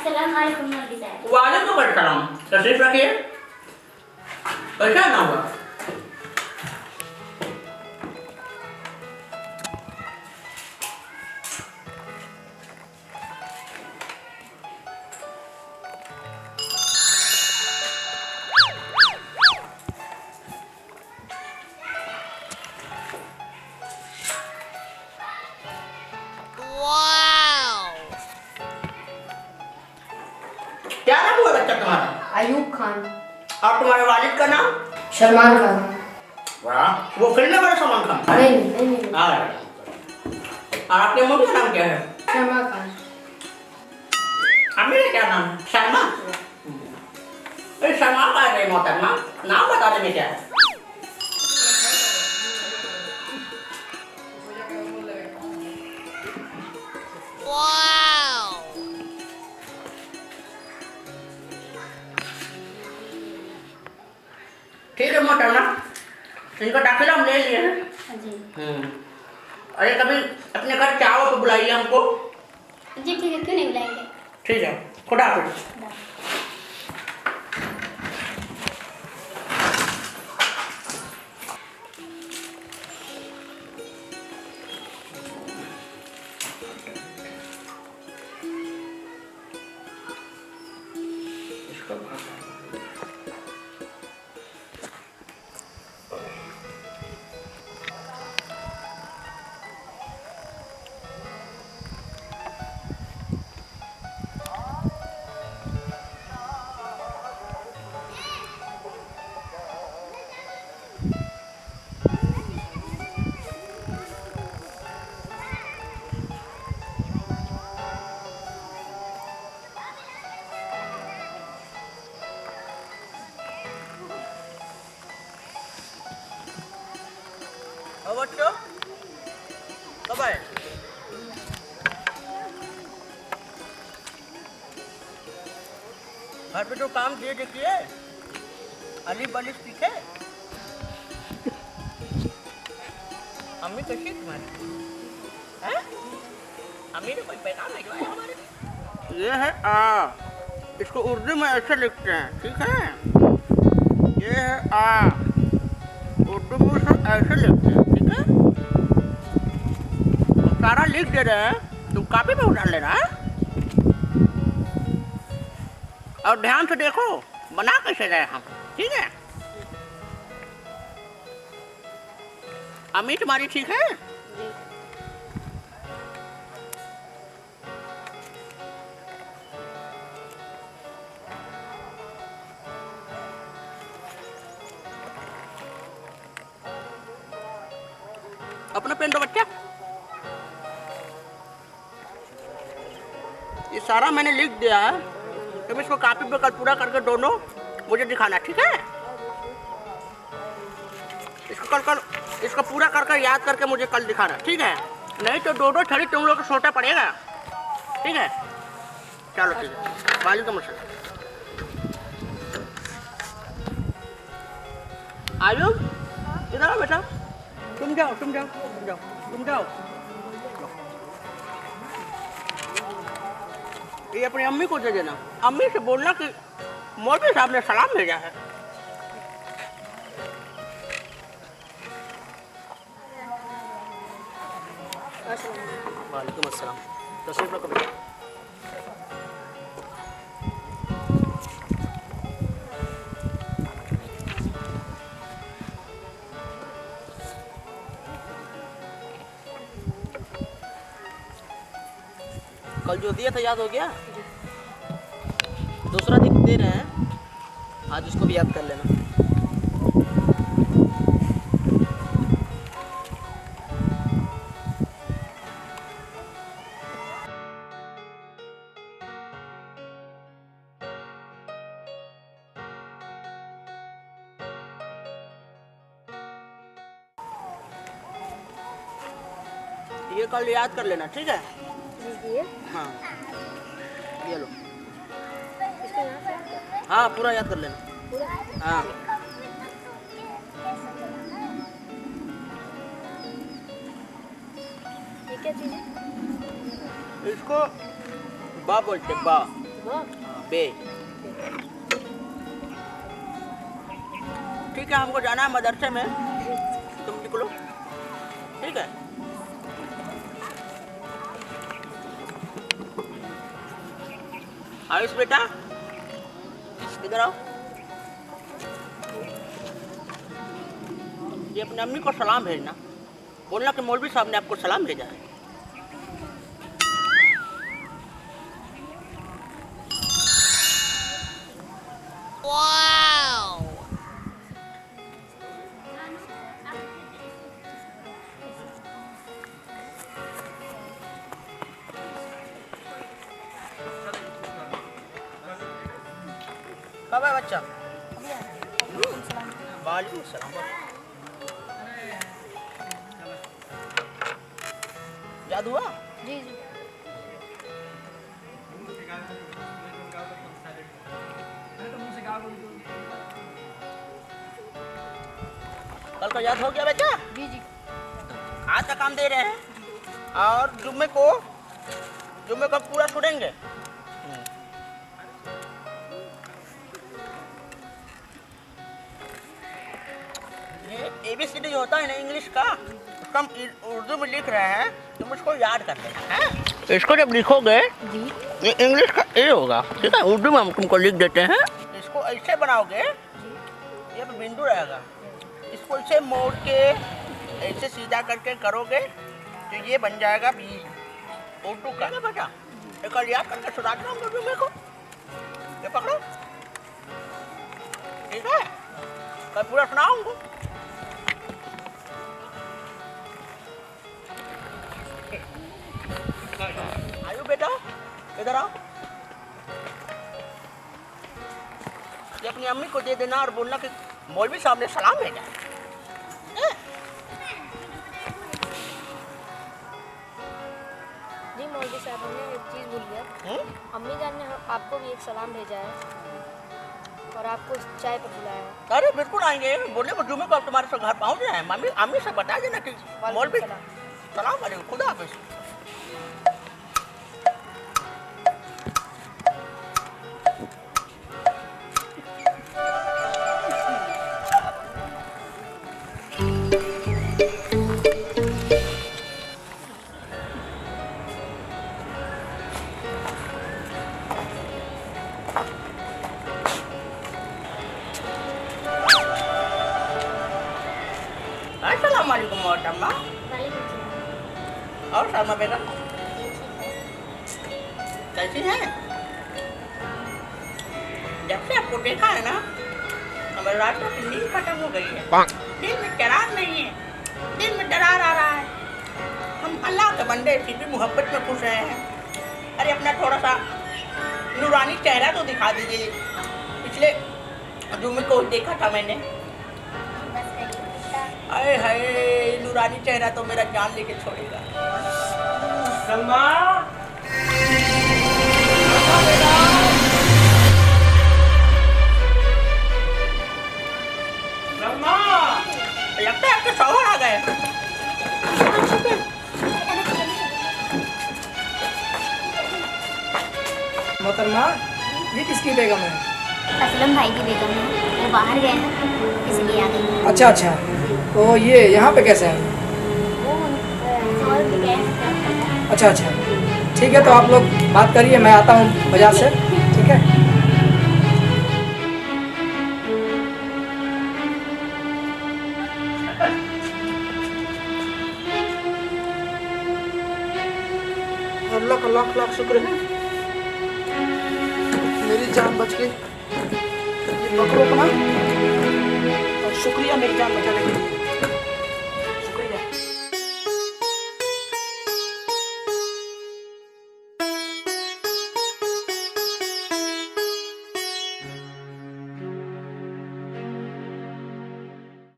अस्सलामुअलैकुम। वालेकुम अस्सलाम। तशरीफ रखिए। कैसा ना हुआ? क्या नाम हुआ बच्चा तुम्हारा? अयूब खान। और तुम्हारे वालिद का नाम? सलमान खान। वाह, वो फिल्म में बड़ा सलमान खान। नहीं। और आपके मम्मी का नाम क्या है? शर्मा खान। अम्मी का क्या नाम है? शर्मा। शर्मा का है मोहतरमा, नाम बता देंगे क्या है? ठीक है मोहतरमा, इनका दाखिला हम ले लिए हैं। जी अरे कभी अपने घर चावल तो बुलाइए हमको। जी ठीक है, क्यों नहीं बुलाएंगे। ठीक है, खुदा हाफिज। बच्चों कब आए? घर पे जो काम दिए देखिए, अली बली सीखे। अम्मी कैसी तुम्हारी हैं? अम्मी ने कोई पैगाम भिजवाया हमारे लिए? ये है आ, इसको उर्दू में ऐसे लिखते हैं, ठीक है? ये है आ, उर्दू में उसको ऐसे लिखते हैं, ठीक है? हम सारा लिख दे रहे हैं, तुम कॉपी में उतार लेना है। और ध्यान से देखो बना कैसे रहे हम, ठीक है? अम्मी तुम्हारी ठीक है? अपना पेन दो बच्चा। ये सारा मैंने लिख दिया है, तुम इसको कॉपी पे कल पूरा करके दोनों मुझे दिखाना, ठीक है? इसको कल इसको पूरा करके याद करके मुझे कल दिखाना, ठीक है? नहीं तो दो छड़ी तुम लोग को सोटा पड़ेगा, ठीक है? चलो ठीक है, वालेकुम अस्सलाम। आयुब इधर आओ बेटा, तुम जाओ। ये अपनी अम्मी को दे देना। अम्मी से बोलना कि मौलवी साहब ने सलाम भेजा है। वालेकुम अस्सलाम। तशरीफ रखो बेटा। कल जो दिया था याद हो गया? दूसरा दे रहे हैं, आज उसको भी याद कर लेना। ये कल याद कर लेना, ठीक है? हाँ ये लो। हाँ पूरा याद कर लेना। हाँ ये क्या चीज़ है? इसको बा बोलते, बा। बे। ठीक है, हमको जाना है मदरसे में, तुम निकलो, ठीक है। आयुष बेटा, इधर आओ। ये अपने अम्मी को सलाम भेजना, बोलना कि मौलवी साहब ने आपको सलाम भेजा है। कब है बच्चा? वालेकुम सलाम। याद हुआ? जी जी। कल का याद हो गया बेटा? जी जी। आज का काम दे रहे हैं और जुम्मे को पूरा छोड़ेंगे। ये ABCD जो होता है ना इंग्लिश का, उसको हम उर्दू में लिख रहे हैं, तुम उसको याद कर लेना है। इसको जब लिखोगे जी। ये इंग्लिश का ए होगा, ठीक है, उर्दू में हम तुमको लिख देते हैं। इसको ऐसे बनाओगे, ये बिंदु रहेगा, इसको ऐसे मोड़ के ऐसे सीधा करके करोगे तो ये बन जाएगा बी। उर्दू का ना बेटा, एक याद करके सुनाता हूँ उर्दू में को, ये पकड़ो, ठीक है, कल पूरा सुनाऊंगा। आयु बेटा, इधर आओ। ये अपनी अम्मी को दे देना और बोलना कि मौलवी साहब ने सलाम भेजा है। जी मौलवी साहब, हमने एक चीज़ भूल गया। अम्मी जान ने आपको भी एक सलाम भेजा है और आपको चाय पर बुलाया है। अरे बिल्कुल आएंगे, बोले वो जुम्मे को अब तुम्हारे से घर पहुंच रहे हैं। मम्मी अम्मी से बता देना कि मौलवी सलाम वालेकुम, खुदा हाफिज। अस्सलाम वालेकुम मोहतरमा। और शर्मा बेगम कैसी हैं? जब से आपको देखा है ना, हमारे रातों की नींद खत्म हो गई है। दिल में करार नहीं है, दिल में दरार आ रहा है। हम अल्लाह के बंदे फिर भी मोहब्बत में खुश रहे हैं। अरे अपना थोड़ा सा नूरानी चेहरा तो दिखा दीजिए। पिछले जुम्मे को देखा था मैंने, अरे हाय नूरानी चेहरा तो मेरा जान लेके छोड़ेगा। सलमा, सलमा, लगता है आपके शौहर आ गए। मोहतरमा, ये किसकी बेगम है? असलम भाई की बेगम है, वो बाहर गए हैं इसलिए आ गई। अच्छा अच्छा, तो ये यहाँ पे कैसे हैं? वो शोहर भी गए हैं। अच्छा अच्छा, ठीक है, तो आप लोग बात करिए, मैं आता हूँ बाजार से, ठीक है। अल्लाह का लाख लाख शुक्र है, मेरी जान बच गई। ये पकड़ो अपना और शुक्रिया मेरी जान बचाने के लिए।